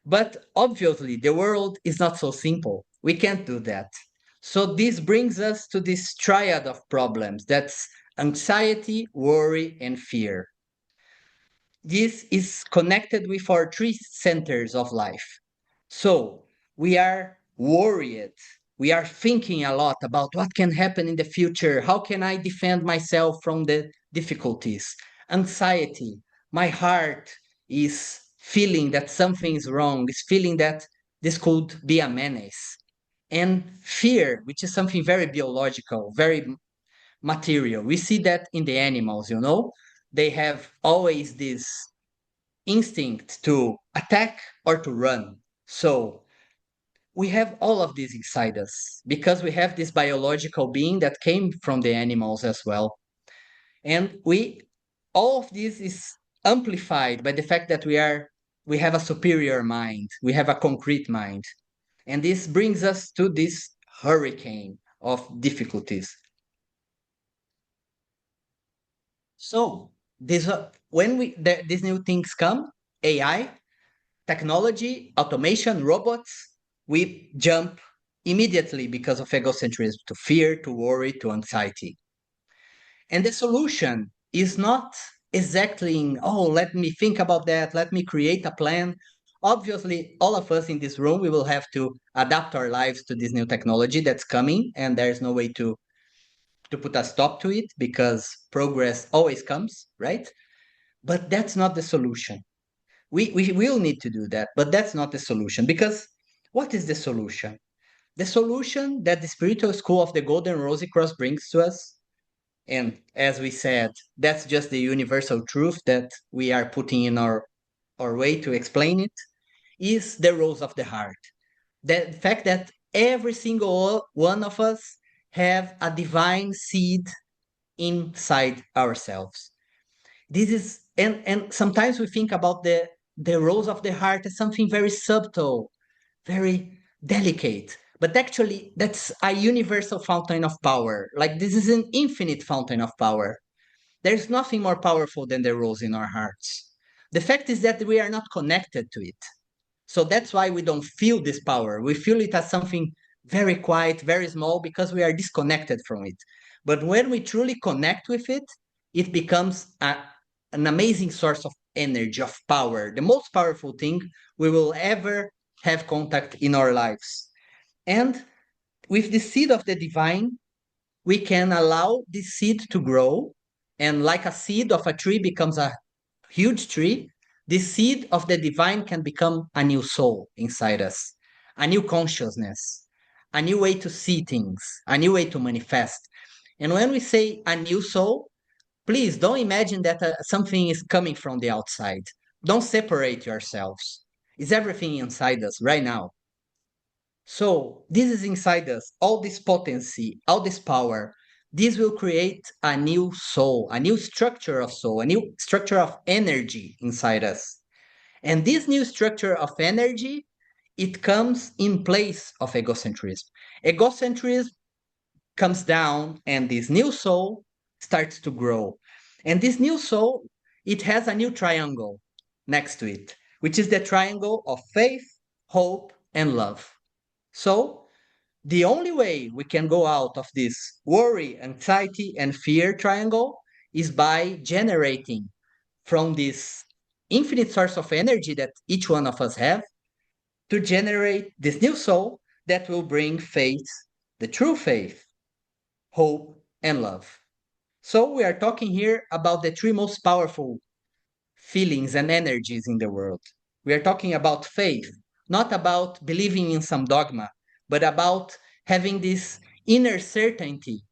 But obviously, the world is not so simple. We can't do that. So this brings us to this triad of problems. That's anxiety, worry, and fear. This is connected with our three centers of life. So we are worried. We are thinking a lot about what can happen in the future. How can I defend myself from the difficulties? Anxiety. My heart is feeling that something is wrong, is feeling that this could be a menace. And fear, which is something very biological, very material. We see that in the animals, they have always this instinct to attack or to run. So we have all of this inside us because we have this biological being that came from the animals as well. And we all of this is amplified by the fact that we have a superior mind, we have a concrete mind. And this brings us to this hurricane of difficulties. So this when these new things come, AI, technology, automation, robots, we jump immediately because of egocentrism to fear, to worry, to anxiety. And the solution is not exactly in, oh, let me think about that, let me create a plan. Obviously, all of us in this room, we will have to adapt our lives to this new technology that's coming, and there's no way to put a stop to it because progress always comes, right? But that's not the solution. We will need to do that, but that's not the solution because what is the solution? The solution that the spiritual school of the Golden Rosy Cross brings to us, and as we said, that's just the universal truth that we are putting in our way to explain it, is the rose of the heart. The fact that every single one of us have a divine seed inside ourselves. This is and sometimes we think about the rose of the heart as something very subtle, very delicate, but actually that's a universal fountain of power. Like this is an infinite fountain of power. There's nothing more powerful than the rose in our hearts. The fact is that we are not connected to it, so that's why we don't feel this power. We feel it as something very quiet, very small, because we are disconnected from it. But when we truly connect with it, it becomes an amazing source of energy, of power, the most powerful thing we will ever have contact in our lives. And with the seed of the divine, we can allow this seed to grow. And like a seed of a tree becomes a huge tree, the seed of the divine can become a new soul inside us, a new consciousness, a new way to see things, a new way to manifest. And when we say a new soul, please don't imagine that something is coming from the outside. Don't separate yourselves. It's everything inside us right now. So this is inside us, all this potency, all this power. This will create a new soul, a new structure of soul, a new structure of energy inside us. And this new structure of energy, it comes in place of egocentrism. Egocentrism comes down and this new soul starts to grow. And this new soul, it has a new triangle next to it, which is the triangle of faith, hope, and love. So, the only way we can go out of this worry, anxiety, and fear triangle is by generating from this infinite source of energy that each one of us have to generate this new soul that will bring faith, the true faith, hope, and love. So, we are talking here about the three most powerful feelings and energies in the world. We are talking about faith, not about believing in some dogma, but about having this inner certainty